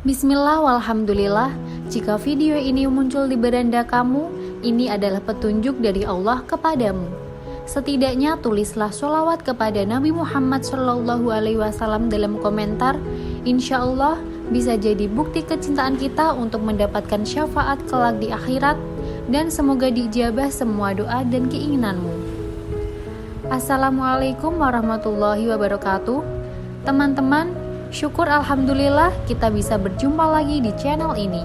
Bismillah walhamdulillah, jika video ini muncul di beranda kamu, ini adalah petunjuk dari Allah kepadamu. Setidaknya tulislah sholawat kepada Nabi Muhammad SAW dalam komentar. Insya Allah bisa jadi bukti kecintaan kita untuk mendapatkan syafaat kelak di akhirat, dan semoga diijabah semua doa dan keinginanmu. Assalamualaikum warahmatullahi wabarakatuh. Teman-teman, syukur alhamdulillah kita bisa berjumpa lagi di channel ini.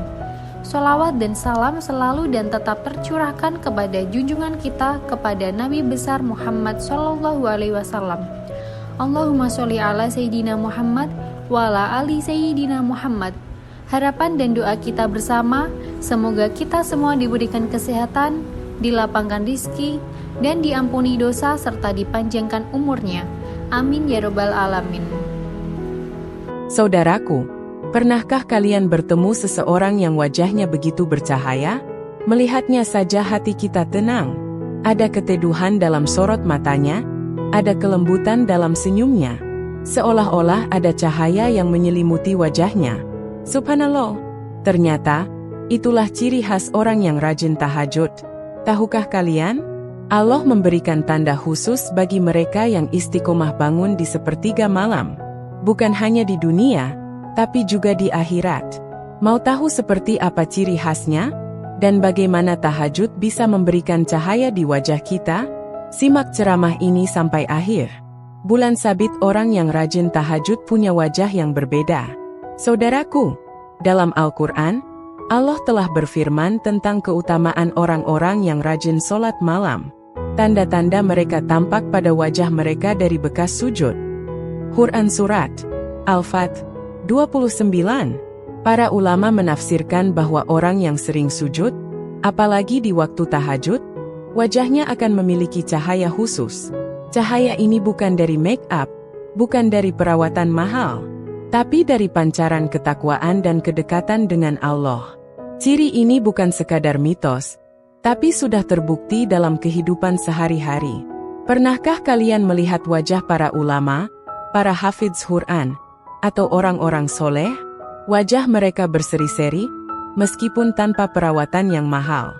Sholawat dan salam selalu dan tetap tercurahkan kepada junjungan kita, kepada Nabi besar Muhammad SAW. Allahumma sholli ala Sayyidina Muhammad wa ala ali Sayyidina Muhammad. Harapan dan doa kita bersama, semoga kita semua diberikan kesehatan, dilapangkan rizki, dan diampuni dosa serta dipanjangkan umurnya. Amin ya robbal alamin. Saudaraku, pernahkah kalian bertemu seseorang yang wajahnya begitu bercahaya? Melihatnya saja hati kita tenang. Ada keteduhan dalam sorot matanya, ada kelembutan dalam senyumnya. Seolah-olah ada cahaya yang menyelimuti wajahnya. Subhanallah, ternyata itulah ciri khas orang yang rajin tahajud. Tahukah kalian? Allah memberikan tanda khusus bagi mereka yang istiqomah bangun di sepertiga malam. Bukan hanya di dunia, tapi juga di akhirat. Mau tahu seperti apa ciri khasnya? Dan bagaimana tahajud bisa memberikan cahaya di wajah kita? Simak ceramah ini sampai akhir. Bulan sabit orang yang rajin tahajud punya wajah yang berbeda. Saudaraku, dalam Al-Quran, Allah telah berfirman tentang keutamaan orang-orang yang rajin sholat malam. Tanda-tanda mereka tampak pada wajah mereka dari bekas sujud. Quran Surat Al-Fat 29. Para ulama menafsirkan bahwa orang yang sering sujud, apalagi di waktu tahajud, wajahnya akan memiliki cahaya khusus. Cahaya ini bukan dari make up, bukan dari perawatan mahal, tapi dari pancaran ketakwaan dan kedekatan dengan Allah. Ciri ini bukan sekadar mitos, tapi sudah terbukti dalam kehidupan sehari-hari. Pernahkah kalian melihat wajah para ulama, para hafidz Quran, atau orang-orang soleh? Wajah mereka berseri-seri, meskipun tanpa perawatan yang mahal.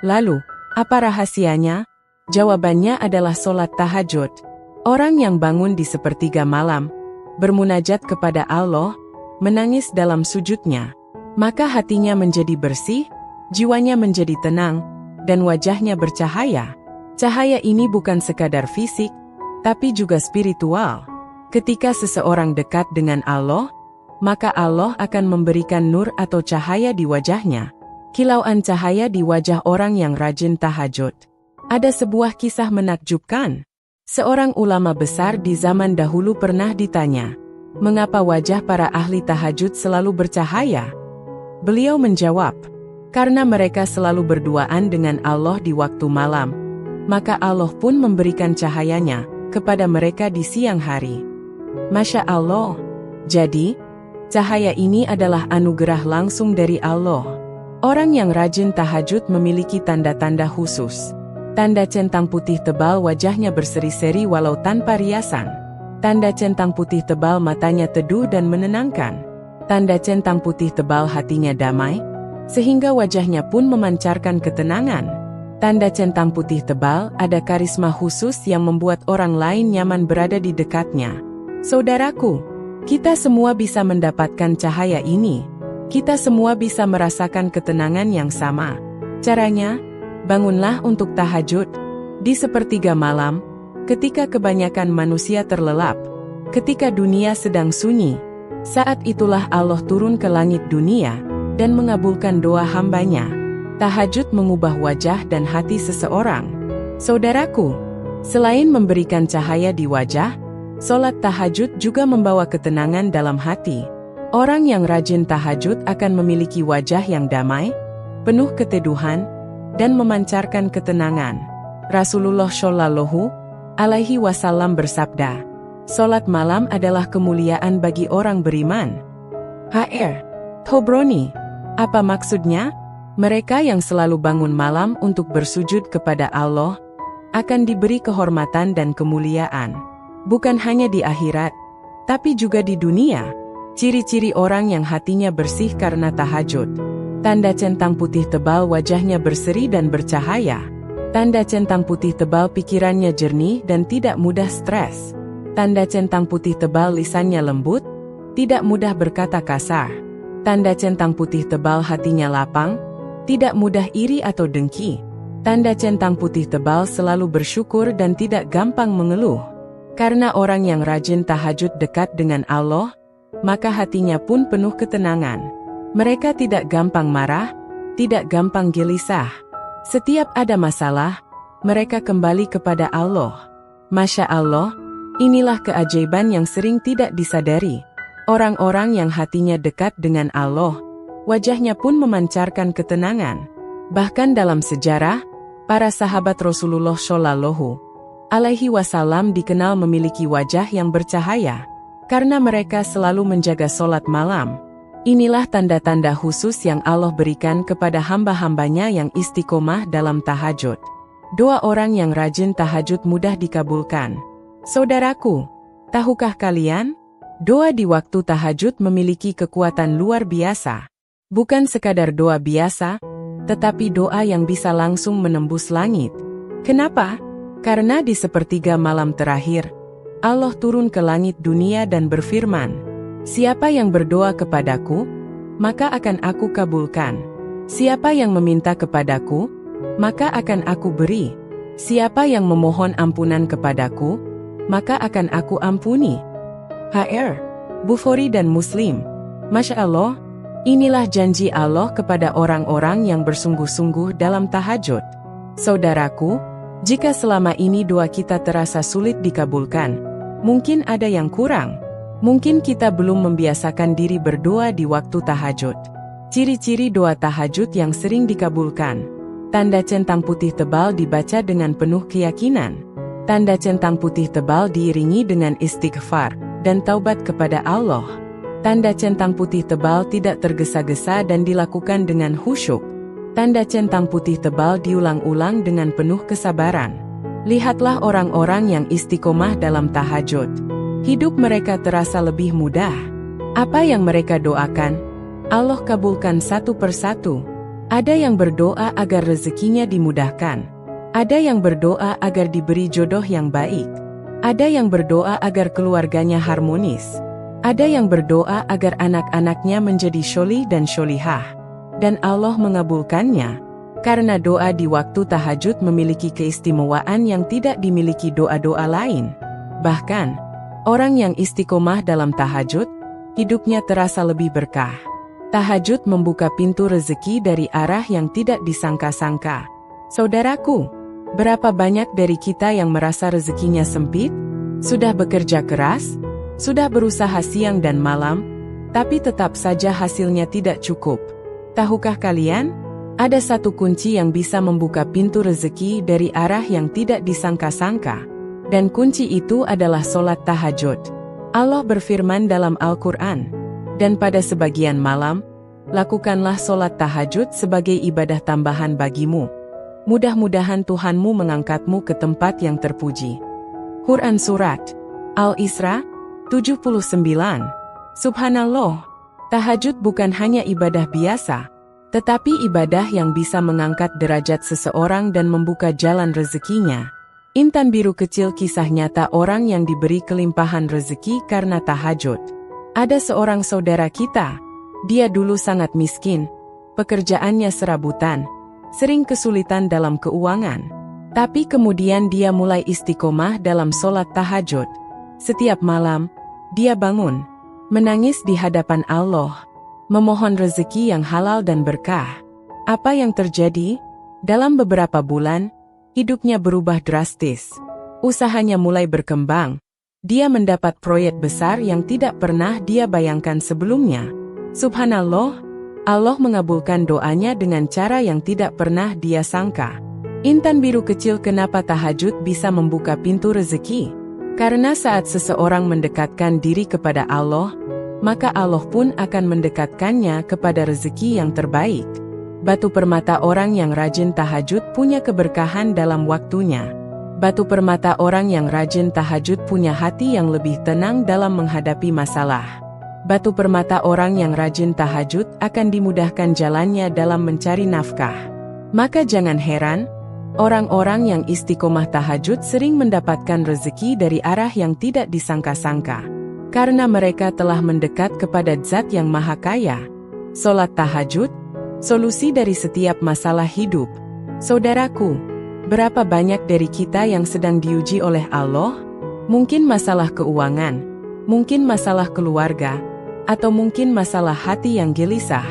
Lalu, apa rahasianya? Jawabannya adalah sholat tahajud. Orang yang bangun di sepertiga malam, bermunajat kepada Allah, menangis dalam sujudnya, maka hatinya menjadi bersih, jiwanya menjadi tenang, dan wajahnya bercahaya. Cahaya ini bukan sekadar fisik, tapi juga spiritual. Ketika seseorang dekat dengan Allah, maka Allah akan memberikan nur atau cahaya di wajahnya. Kilauan cahaya di wajah orang yang rajin tahajud. Ada sebuah kisah menakjubkan. Seorang ulama besar di zaman dahulu pernah ditanya, mengapa wajah para ahli tahajud selalu bercahaya? Beliau menjawab, karena mereka selalu berduaan dengan Allah di waktu malam, maka Allah pun memberikan cahayanya kepada mereka di siang hari. Masya Allah. Jadi, cahaya ini adalah anugerah langsung dari Allah. Orang yang rajin tahajud memiliki tanda-tanda khusus. Tanda centang putih tebal wajahnya berseri-seri walau tanpa riasan. Tanda centang putih tebal matanya teduh dan menenangkan. Tanda centang putih tebal hatinya damai, sehingga wajahnya pun memancarkan ketenangan. Tanda centang putih tebal ada karisma khusus yang membuat orang lain nyaman berada di dekatnya. Saudaraku, kita semua bisa mendapatkan cahaya ini. Kita semua bisa merasakan ketenangan yang sama. Caranya, bangunlah untuk tahajud. Di sepertiga malam, ketika kebanyakan manusia terlelap, ketika dunia sedang sunyi, saat itulah Allah turun ke langit dunia dan mengabulkan doa hambanya. Tahajud mengubah wajah dan hati seseorang. Saudaraku, selain memberikan cahaya di wajah, sholat tahajud juga membawa ketenangan dalam hati. Orang yang rajin tahajud akan memiliki wajah yang damai, penuh keteduhan, dan memancarkan ketenangan. Rasulullah Shallallahu Alaihi Wasallam bersabda, sholat malam adalah kemuliaan bagi orang beriman. Hr. Tobroni. Apa maksudnya? Mereka yang selalu bangun malam untuk bersujud kepada Allah, akan diberi kehormatan dan kemuliaan. Bukan hanya di akhirat, tapi juga di dunia. Ciri-ciri orang yang hatinya bersih karena tahajud. Tanda centang putih tebal, wajahnya berseri dan bercahaya. Tanda centang putih tebal, pikirannya jernih dan tidak mudah stres. Tanda centang putih tebal, lisannya lembut, tidak mudah berkata kasar. Tanda centang putih tebal, hatinya lapang, tidak mudah iri atau dengki. Tanda centang putih tebal, selalu bersyukur dan tidak gampang mengeluh. Karena orang yang rajin tahajud dekat dengan Allah, maka hatinya pun penuh ketenangan. Mereka tidak gampang marah, tidak gampang gelisah. Setiap ada masalah, mereka kembali kepada Allah. Masya Allah, inilah keajaiban yang sering tidak disadari. Orang-orang yang hatinya dekat dengan Allah, wajahnya pun memancarkan ketenangan. Bahkan dalam sejarah, para sahabat Rasulullah Shallallahu Alaihi Wasallam dikenal memiliki wajah yang bercahaya, karena mereka selalu menjaga sholat malam. Inilah tanda-tanda khusus yang Allah berikan kepada hamba-hambanya yang istiqomah dalam tahajud. Doa orang yang rajin tahajud mudah dikabulkan. Saudaraku, tahukah kalian? Doa di waktu tahajud memiliki kekuatan luar biasa. Bukan sekadar doa biasa, tetapi doa yang bisa langsung menembus langit. Kenapa? Karena di sepertiga malam terakhir, Allah turun ke langit dunia dan berfirman, "Siapa yang berdoa kepadaku, maka akan aku kabulkan. Siapa yang meminta kepadaku, maka akan aku beri. Siapa yang memohon ampunan kepadaku, maka akan aku ampuni." HR, Bukhari dan Muslim. Masya Allah, inilah janji Allah kepada orang-orang yang bersungguh-sungguh dalam tahajud. Saudaraku, jika selama ini doa kita terasa sulit dikabulkan, mungkin ada yang kurang. Mungkin kita belum membiasakan diri berdoa di waktu tahajud. Ciri-ciri doa tahajud yang sering dikabulkan. Tanda centang putih tebal dibaca dengan penuh keyakinan. Tanda centang putih tebal diiringi dengan istighfar dan taubat kepada Allah. Tanda centang putih tebal tidak tergesa-gesa dan dilakukan dengan khusyuk. Tanda centang putih tebal diulang-ulang dengan penuh kesabaran. Lihatlah orang-orang yang istiqomah dalam tahajud. Hidup mereka terasa lebih mudah. Apa yang mereka doakan, Allah kabulkan satu persatu. Ada yang berdoa agar rezekinya dimudahkan. Ada yang berdoa agar diberi jodoh yang baik. Ada yang berdoa agar keluarganya harmonis. Ada yang berdoa agar anak-anaknya menjadi syolih dan syolihah. Dan Allah mengabulkannya. Karena doa di waktu tahajud memiliki keistimewaan yang tidak dimiliki doa-doa lain. Bahkan, orang yang istiqomah dalam tahajud, hidupnya terasa lebih berkah. Tahajud membuka pintu rezeki dari arah yang tidak disangka-sangka. Saudaraku, berapa banyak dari kita yang merasa rezekinya sempit? Sudah bekerja keras, sudah berusaha siang dan malam, tapi tetap saja hasilnya tidak cukup. Tahukah kalian? Ada satu kunci yang bisa membuka pintu rezeki dari arah yang tidak disangka-sangka. Dan kunci itu adalah sholat tahajud. Allah berfirman dalam Al-Quran, "Dan pada sebagian malam, lakukanlah sholat tahajud sebagai ibadah tambahan bagimu. Mudah-mudahan Tuhanmu mengangkatmu ke tempat yang terpuji." Quran Surat Al-Isra 79. Subhanallah, tahajud bukan hanya ibadah biasa, tetapi ibadah yang bisa mengangkat derajat seseorang dan membuka jalan rezekinya. Intan biru kecil, kisah nyata orang yang diberi kelimpahan rezeki karena tahajud. Ada seorang saudara kita, dia dulu sangat miskin, pekerjaannya serabutan, sering kesulitan dalam keuangan. Tapi kemudian dia mulai istiqomah dalam sholat tahajud. Setiap malam, dia bangun, menangis di hadapan Allah, memohon rezeki yang halal dan berkah. Apa yang terjadi? Dalam beberapa bulan, hidupnya berubah drastis. Usahanya mulai berkembang. Dia mendapat proyek besar yang tidak pernah dia bayangkan sebelumnya. Subhanallah, Allah mengabulkan doanya dengan cara yang tidak pernah dia sangka. Intan biru kecil, kenapa tahajud bisa membuka pintu rezeki? Karena saat seseorang mendekatkan diri kepada Allah, maka Allah pun akan mendekatkannya kepada rezeki yang terbaik. Batu permata orang yang rajin tahajud punya keberkahan dalam waktunya. Batu permata orang yang rajin tahajud punya hati yang lebih tenang dalam menghadapi masalah. Batu permata orang yang rajin tahajud akan dimudahkan jalannya dalam mencari nafkah. Maka jangan heran, orang-orang yang istiqomah tahajud sering mendapatkan rezeki dari arah yang tidak disangka-sangka. Karena mereka telah mendekat kepada Zat yang Maha Kaya. Sholat tahajud, solusi dari setiap masalah hidup. Saudaraku, berapa banyak dari kita yang sedang diuji oleh Allah? Mungkin masalah keuangan, mungkin masalah keluarga, atau mungkin masalah hati yang gelisah.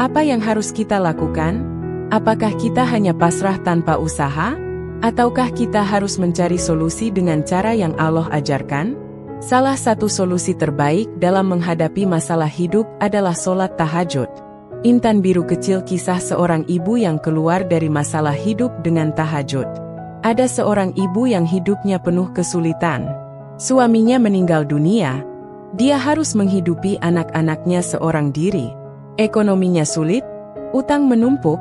Apa yang harus kita lakukan? Apakah kita hanya pasrah tanpa usaha? Ataukah kita harus mencari solusi dengan cara yang Allah ajarkan? Salah satu solusi terbaik dalam menghadapi masalah hidup adalah sholat tahajud. Intan biru kecil kisah seorang ibu yang keluar dari masalah hidup dengan tahajud. Ada seorang ibu yang hidupnya penuh kesulitan. Suaminya meninggal dunia. Dia harus menghidupi anak-anaknya seorang diri. Ekonominya sulit, utang menumpuk,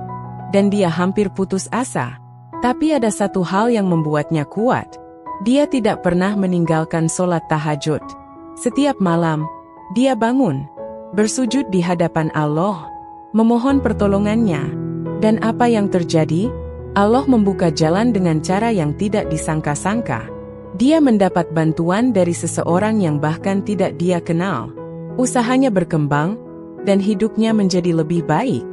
dan dia hampir putus asa. Tapi ada satu hal yang membuatnya kuat. Dia tidak pernah meninggalkan sholat tahajud. Setiap malam, dia bangun, bersujud di hadapan Allah, memohon pertolongannya. Dan apa yang terjadi? Allah membuka jalan dengan cara yang tidak disangka-sangka. Dia mendapat bantuan dari seseorang yang bahkan tidak dia kenal. Usahanya berkembang, dan hidupnya menjadi lebih baik.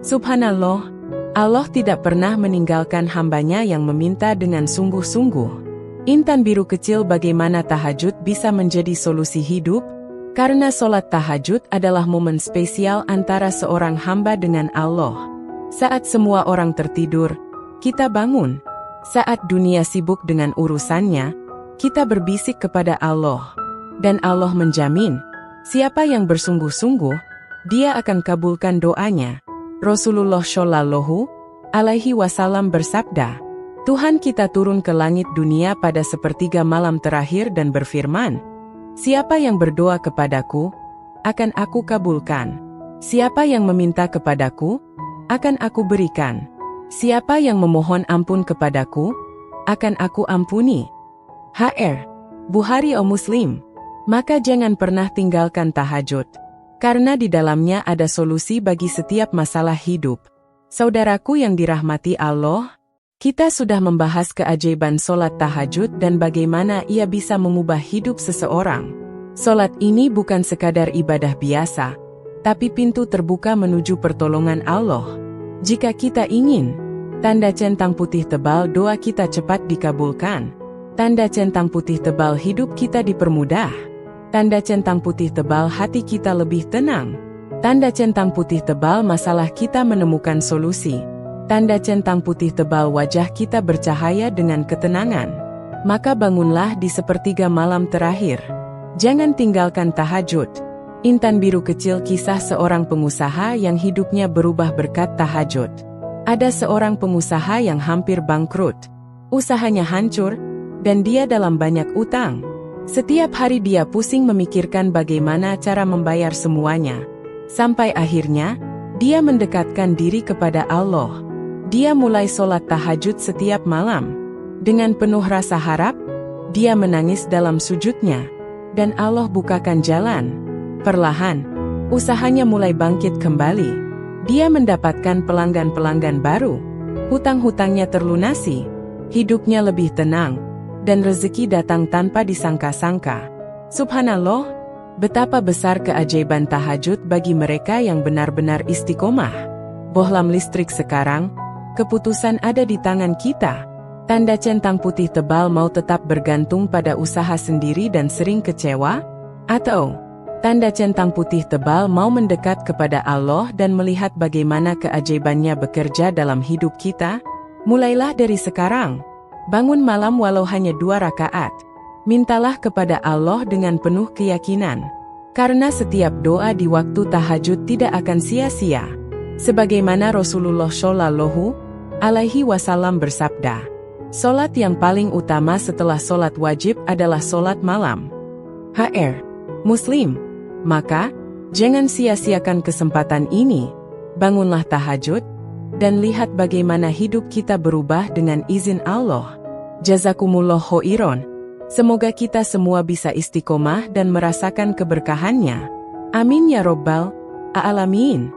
Subhanallah, Allah tidak pernah meninggalkan hambanya yang meminta dengan sungguh-sungguh. Intan biru kecil, bagaimana tahajud bisa menjadi solusi hidup? Karena sholat tahajud adalah momen spesial antara seorang hamba dengan Allah. Saat semua orang tertidur, kita bangun. Saat dunia sibuk dengan urusannya, kita berbisik kepada Allah. Dan Allah menjamin, siapa yang bersungguh-sungguh, Dia akan kabulkan doanya. Rasulullah Shallallahu Alaihi Wasallam bersabda, Tuhan kita turun ke langit dunia pada sepertiga malam terakhir dan berfirman, siapa yang berdoa kepadaku, akan aku kabulkan. Siapa yang meminta kepadaku, akan aku berikan. Siapa yang memohon ampun kepadaku, akan aku ampuni. HR. Bukhari o Muslim. Maka jangan pernah tinggalkan tahajud. Karena di dalamnya ada solusi bagi setiap masalah hidup. Saudaraku yang dirahmati Allah, kita sudah membahas keajaiban sholat tahajud dan bagaimana ia bisa mengubah hidup seseorang. Sholat ini bukan sekadar ibadah biasa, tapi pintu terbuka menuju pertolongan Allah. Jika kita ingin, tanda centang putih tebal doa kita cepat dikabulkan. Tanda centang putih tebal hidup kita dipermudah. Tanda centang putih tebal hati kita lebih tenang. Tanda centang putih tebal masalah kita menemukan solusi. Tanda centang putih tebal wajah kita bercahaya dengan ketenangan. Maka bangunlah di sepertiga malam terakhir. Jangan tinggalkan tahajud. Intan biru kecil kisah seorang pengusaha yang hidupnya berubah berkat tahajud. Ada seorang pengusaha yang hampir bangkrut. Usahanya hancur, dan dia dalam banyak utang. Setiap hari dia pusing memikirkan bagaimana cara membayar semuanya. Sampai akhirnya, dia mendekatkan diri kepada Allah. Dia mulai sholat tahajud setiap malam. Dengan penuh rasa harap, dia menangis dalam sujudnya. Dan Allah bukakan jalan. Perlahan, usahanya mulai bangkit kembali. Dia mendapatkan pelanggan-pelanggan baru. Hutang-hutangnya terlunasi. Hidupnya lebih tenang. Dan rezeki datang tanpa disangka-sangka. Subhanallah, betapa besar keajaiban tahajud bagi mereka yang benar-benar istiqomah. Bohlam listrik sekarang, keputusan ada di tangan kita. Tanda centang putih tebal mau tetap bergantung pada usaha sendiri dan sering kecewa? Atau, tanda centang putih tebal mau mendekat kepada Allah dan melihat bagaimana keajaibannya bekerja dalam hidup kita? Mulailah dari sekarang. Bangun malam walau hanya 2 rakaat. Mintalah kepada Allah dengan penuh keyakinan. Karena setiap doa di waktu tahajud tidak akan sia-sia. Sebagaimana Rasulullah Shallallahu Alaihi Wasallam bersabda, sholat yang paling utama setelah sholat wajib adalah sholat malam. HR. Muslim. Maka, jangan sia-siakan kesempatan ini. Bangunlah tahajud, dan lihat bagaimana hidup kita berubah dengan izin Allah. Jazakumullah khairan. Semoga kita semua bisa istiqomah dan merasakan keberkahannya. Amin ya robbal alamin.